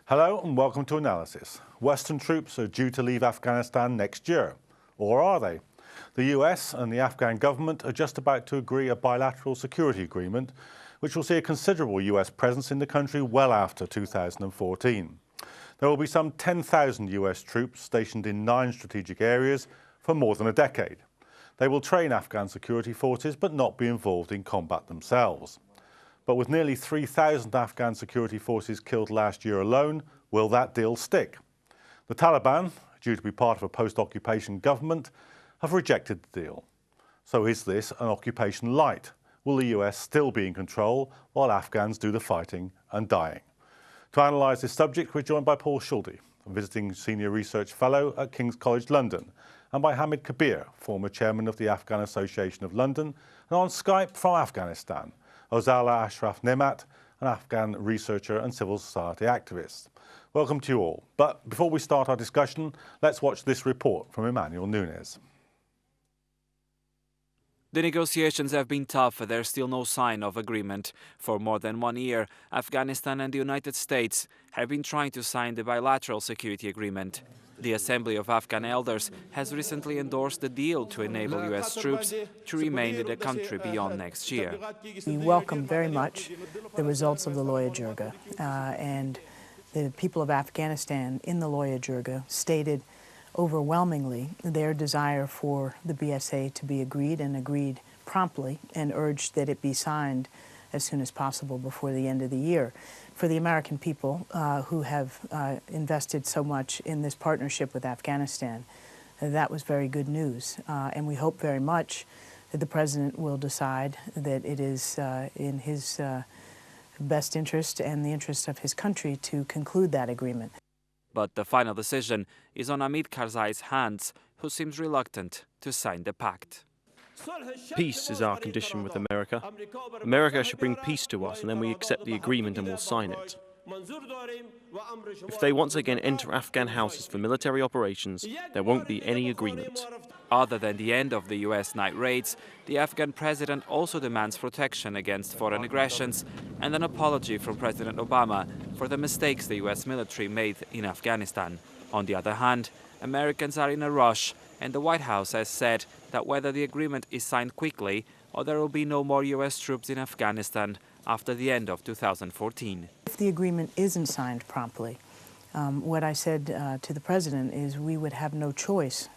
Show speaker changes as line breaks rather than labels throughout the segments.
Hello and welcome to Analysis. Western troops are due to leave Afghanistan next year. Or are they? The US and the Afghan government are just about to agree a bilateral security agreement which will see a considerable US presence in the country well after 2014. There will be some 10,000 US troops stationed in 9 strategic areas for more than a decade. They will train Afghan security forces but not be involved in combat themselves. But with nearly 3,000 Afghan security forces killed last year alone, will that deal stick? The Taliban, due to be part of a post-occupation government, have rejected the deal. So is this an occupation light? Will the US still be in control while Afghans do the fighting and dying? To analyse this subject, we're joined by Paul Schulte, a visiting senior research fellow at King's College London, and by Hamid Kabir, former chairman of the Afghan Association of London, and on Skype from Afghanistan, Orzala Ashraf Nemat, an Afghan researcher and civil society activist. Welcome to you all. But before we start our discussion, let's watch this report from Emmanuel Nunes.
The negotiations have been tough, but there's still no sign of agreement. For more than 1 year, Afghanistan and the United States have been trying to sign the bilateral security agreement. The Assembly of Afghan Elders has recently endorsed the deal to enable US troops to remain in the country beyond next year.
We welcome very much the results of the Loya Jirga, and the people of Afghanistan in the Loya Jirga stated overwhelmingly their desire for the BSA to be agreed and agreed promptly, and urged that it be signed as soon as possible before the end of the year. For the American people who have invested so much in this partnership with Afghanistan, that was very good news. And we hope very much that the President will decide that it is in his best interest and the interest of his country to conclude that agreement.
But the final decision is on Hamid Karzai's hands, who seems reluctant to sign the pact.
Peace is our condition with America. America should bring peace to us, and then we accept the agreement and we'll sign it. If they once again enter Afghan houses for military operations, there won't be any agreement.
Other than the end of the US night raids, the Afghan president also demands protection against foreign aggressions and an apology from President Obama for the mistakes the US military made in Afghanistan. On the other hand, Americans are in a rush, and the White House has said that whether the agreement is signed quickly or there will be no more US troops in Afghanistan after the end of 2014.
If the agreement isn't signed promptly, what I said to the President is we would have no choice.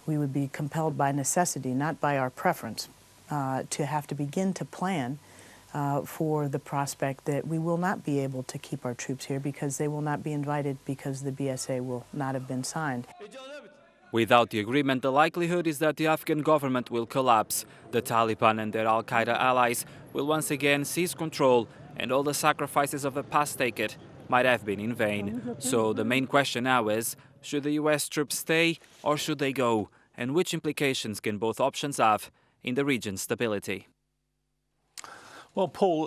We would be compelled by necessity, not by our preference, to have to begin to plan for the prospect that we will not be able to keep our troops here because they will not be invited because the BSA will not have been signed.
Without the agreement, the likelihood is that the Afghan government will collapse. The Taliban and their al-Qaeda allies will once again seize control, and all the sacrifices of the past decade might have been in vain. So the main question now is, should the US troops stay or should they go? And which implications can both options have in the region's stability?
Well, Paul,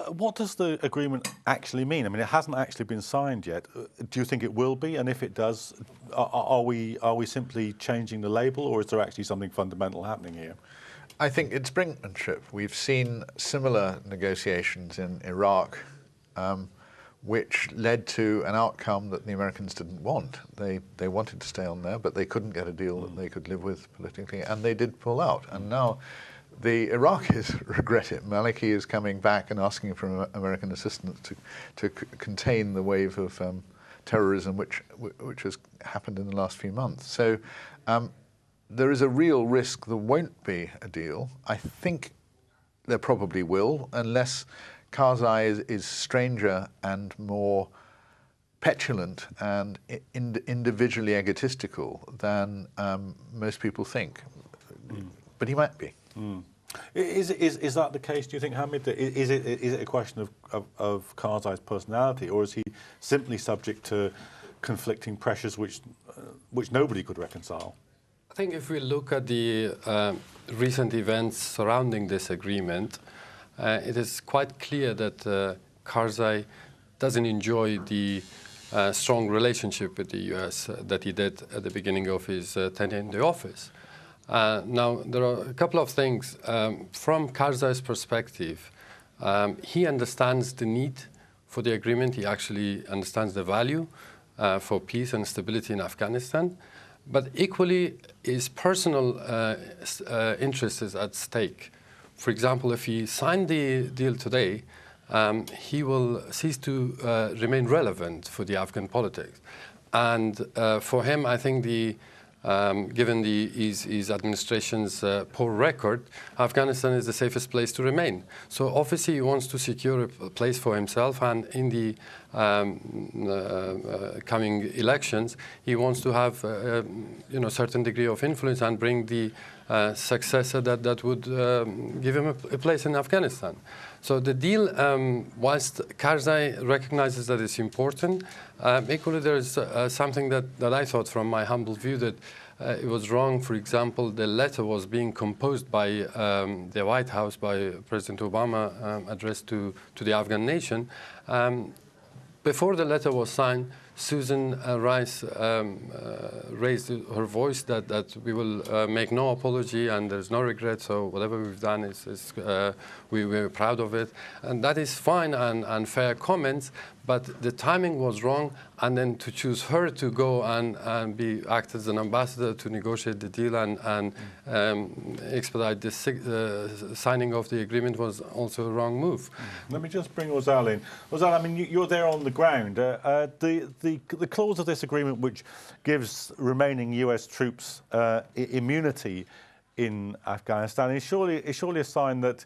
what does the agreement actually mean? I mean, it hasn't actually been signed yet. Do you think it will be? And if it does, are we simply changing the label, or is there actually something fundamental happening here?
I think it's brinkmanship. We've seen similar negotiations in Iraq, which led to an outcome that the Americans didn't want. They wanted to stay on there, but they couldn't get a deal that they could live with politically, and they did pull out. And now the Iraqis regret it. Maliki is coming back and asking for American assistance to contain the wave of terrorism which has happened in the last few months. So there is a real risk there won't be a deal. I think there probably will, unless Karzai is stranger and more petulant and individually egotistical than most people think. But he might be.
Is that the case, do you think, Hamid? Is it a question of Karzai's personality, or is he simply subject to conflicting pressures which nobody could reconcile?
I think if we look at the recent events surrounding this agreement, it is quite clear that Karzai doesn't enjoy the strong relationship with the US that he did at the beginning of his tenure in the office. Now, there are a couple of things. From Karzai's perspective, he understands the need for the agreement. He actually understands the value for peace and stability in Afghanistan. But equally, his personal interest is at stake. For example, if he signed the deal today, he will cease to remain relevant for the Afghan politics. And for him, I think given his administration's poor record, Afghanistan is the safest place to remain. So obviously he wants to secure a place for himself, and in the coming elections, he wants to have certain degree of influence and bring the successor that would give him a place in Afghanistan. So the deal, whilst Karzai recognizes that it's important, equally there is something that I thought from my humble view that it was wrong. For example, the letter was being composed by the White House, by President Obama, addressed to the Afghan nation. Before the letter was signed, Susan Rice raised her voice that we will make no apology and there's no regret, so whatever we've done we're proud of it. And that is fine and fair comments, but the timing was wrong, and then to choose her to go and act as an ambassador to negotiate the deal and expedite the signing of the agreement was also a wrong move.
Let me just bring Orzala in. Orzala, I mean, you're there on the ground. The clause of this agreement which gives remaining US troops immunity in Afghanistan is surely a sign that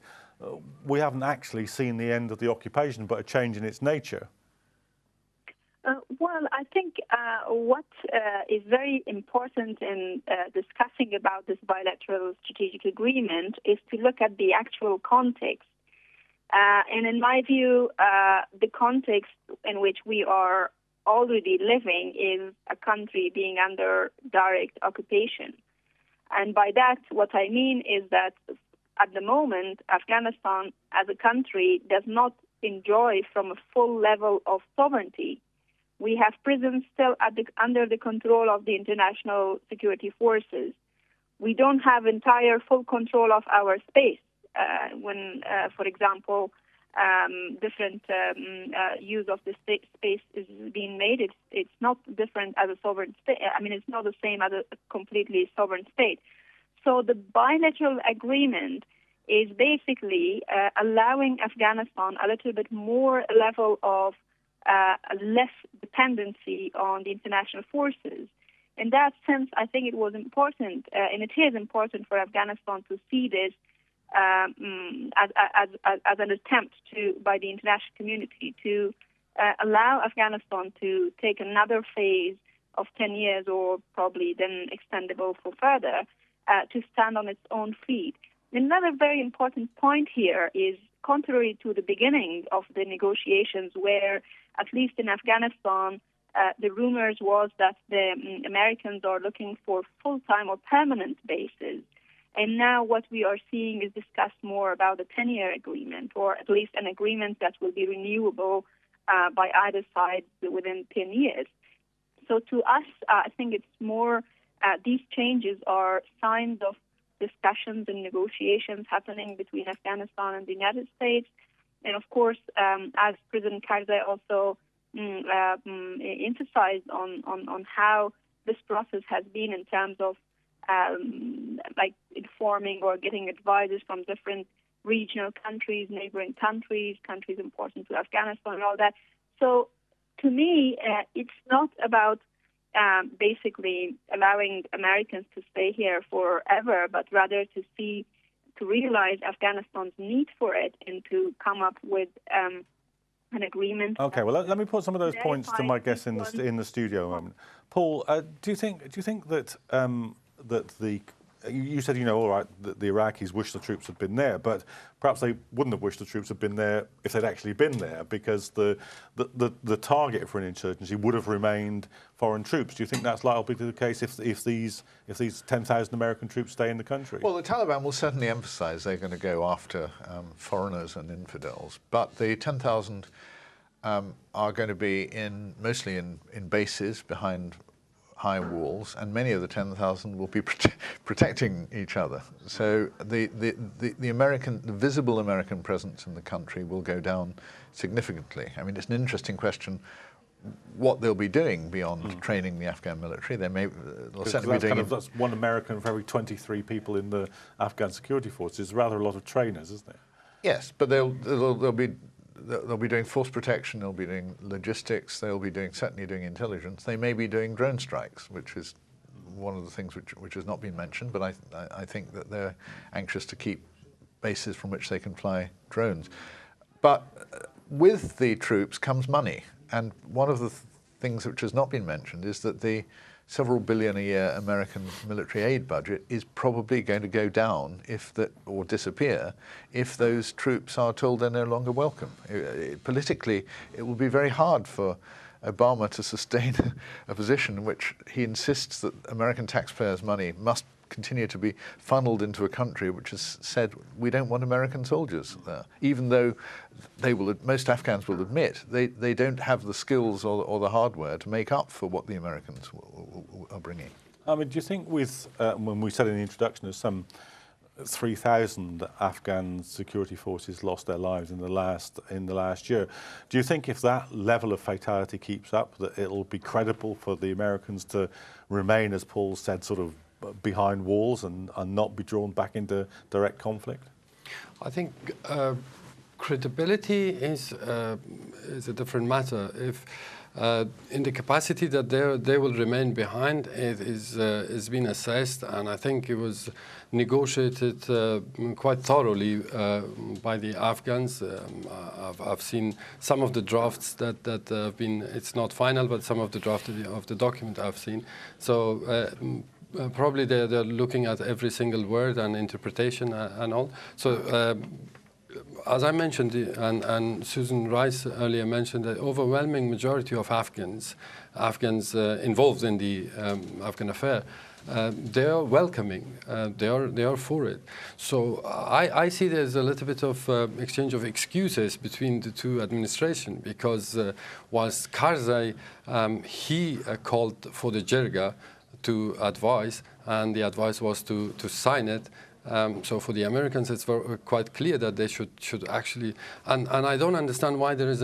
we haven't actually seen the end of the occupation, but a change in its nature.
Well, I think what is very important in discussing about this bilateral strategic agreement is to look at the actual context. And in my view, the context in which we are already living is a country being under direct occupation. And by that, what I mean is that at the moment, Afghanistan as a country does not enjoy from a full level of sovereignty. We have prisons still under the control of the international security forces. We don't have entire full control of our space when, for example, different use of the space is being made. It's not different as a sovereign state. I mean, it's not the same as a completely sovereign state. So the bilateral agreement is basically allowing Afghanistan a little bit more level of less dependency on the international forces. In that sense, I think it was important, and it is important for Afghanistan to see this as an attempt by the international community to allow Afghanistan to take another phase of 10 years, or probably then extendable for further, to stand on its own feet. Another very important point here is, contrary to the beginning of the negotiations, where, at least in Afghanistan, the rumors was that the Americans are looking for full-time or permanent bases. And now what we are seeing is discussed more about a 10-year agreement, or at least an agreement that will be renewable by either side within 10 years. So to us, I think it's more, these changes are signs of discussions and negotiations happening between Afghanistan and the United States. And of course, as President Karzai also emphasized on how this process has been in terms of like informing or getting advices from different regional countries, neighboring countries, countries important to Afghanistan and all that. So to me, it's not about basically allowing Americans to stay here forever, but rather to realize Afghanistan's need for it and to come up with an agreement.
Okay, well, let me put some of those points to my guests in the studio. Paul, do you think that that the you said, all right, the Iraqis wish the troops had been there, but perhaps they wouldn't have wished the troops had been there if they'd actually been there, because the target for an insurgency would have remained foreign troops. Do you think that's likely to be the case if these 10,000 American troops stay in the country?
Well, the Taliban will certainly emphasize they're going to go after foreigners and infidels, but the 10,000 are going to be mostly in bases behind high walls, and many of the 10,000 will be protecting each other. So the visible American presence in the country will go down significantly. I mean, it's an interesting question what they'll be doing beyond training the Afghan military. They'll certainly be doing.
That's one American for every 23 people in the Afghan security forces. Rather a lot of trainers, isn't it?
Yes, but they'll be doing force protection. They'll be doing logistics. They'll be certainly doing intelligence. They may be doing drone strikes, which is one of the things which has not been mentioned. But I think that they're anxious to keep bases from which they can fly drones. But with the troops comes money. And one of the things which has not been mentioned is that the several billion a year American military aid budget is probably going to go down or disappear if those troops are told they're no longer welcome. Politically, it will be very hard for Obama to sustain a position in which he insists that American taxpayers' money must continue to be funneled into a country which has said we don't want American soldiers there, even though most Afghans will admit they don't have the skills or the hardware to make up for what the Americans are bringing.
I mean, do you think when we said in the introduction there's some 3,000 Afghan security forces lost their lives in the last year, do you think if that level of fatality keeps up that it'll be credible for the Americans to remain, as Paul said, sort of behind walls and not be drawn back into direct conflict?
I think credibility is a different matter. If in the capacity that they will remain behind, it is been assessed, and I think it was negotiated quite thoroughly by the Afghans. I've seen some of the drafts that have been. It's not final, but some of the draft of the document I've seen. So. Probably they're looking at every single word and interpretation and all. So, as I mentioned, and Susan Rice earlier mentioned, the overwhelming majority of Afghans involved in the Afghan affair, they are welcoming. They are for it. So I see there's a little bit of exchange of excuses between the two administrations, because whilst Karzai he called for the jirga to advise, and the advice was to sign it. So for the Americans, it's quite clear that they should actually, and I don't understand why there is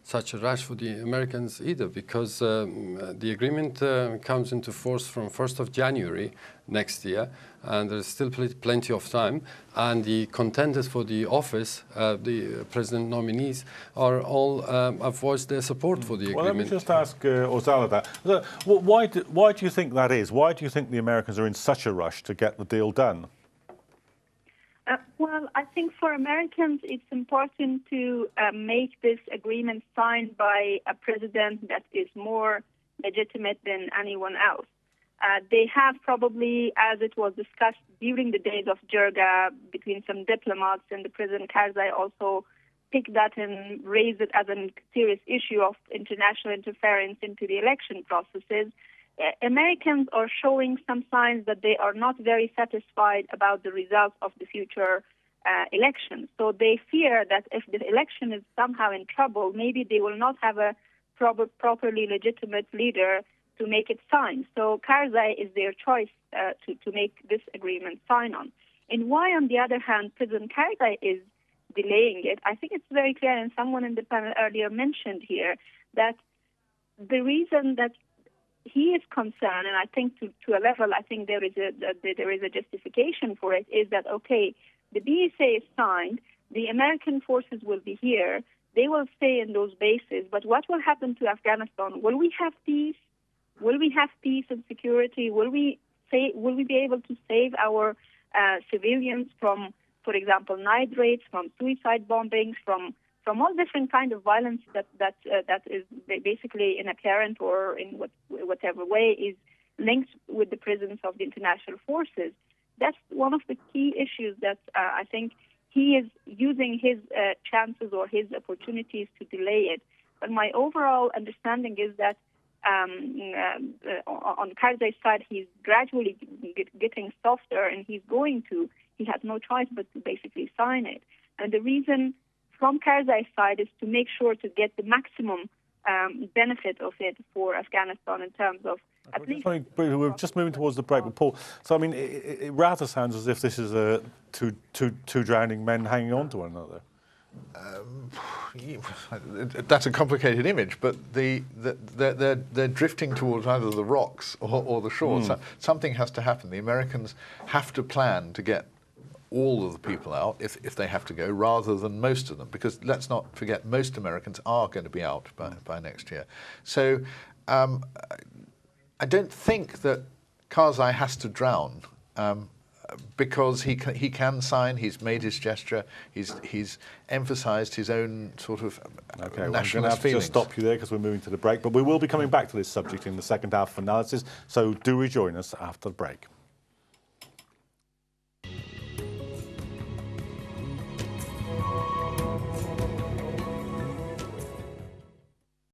such a rush for the Americans either, because the agreement comes into force from 1st of January next year, and there's still plenty of time, and the contenders for the office, the president nominees, are all have voiced their support for the agreement.
Well, let me just ask Orzala that. Why do you think that is? Why do you think the Americans are in such a rush to get the deal done?
Well, I think for Americans, it's important to make this agreement signed by a president that is more legitimate than anyone else. They have probably, as it was discussed during the days of Jirga between some diplomats, and the President Karzai also picked that and raised it as a serious issue of international interference into the election processes. Americans are showing some signs that they are not very satisfied about the results of the future elections. So they fear that if the election is somehow in trouble, maybe they will not have a properly legitimate leader to make it signed. So Karzai is their choice to make this agreement sign on. And why, on the other hand, President Karzai is delaying it, I think it's very clear, and someone in the panel earlier mentioned here, that the reason that he is concerned, and I think to a level, I think there is a justification for it, is that, okay, the BSA is signed, the American forces will be here, they will stay in those bases, but what will happen to Afghanistan? Will we have peace? Will we have peace and security? Will we be able to save our civilians from, for example, night raids, from suicide bombings, from all different kind of violence that is basically inapparent or in whatever way is linked with the presence of the international forces? That's one of the key issues that I think he is using his chances or his opportunities to delay it. But my overall understanding is that on Karzai's side, he's gradually getting softer, and he has no choice but to basically sign it. And the reason from Karzai's side is to make sure to get the maximum benefit of it for Afghanistan in terms of at least...
We're just moving towards the break, but Paul, so I mean, it rather sounds as if this is two drowning men hanging on to one another.
That's a complicated image, but they're drifting towards either the rocks or the shore. So something has to happen. The Americans have to plan to get all of the people out if they have to go, rather than most of them, because let's not forget most Americans are going to be out by next year. So I don't think that Karzai has to drown. Because he can sign, he's made his gesture, he's emphasised his own sort of nationalist feelings. I'm going to have to just
stop you there because we're moving to the break, but we will be coming back to this subject in the second half of analysis, so do rejoin us after the break.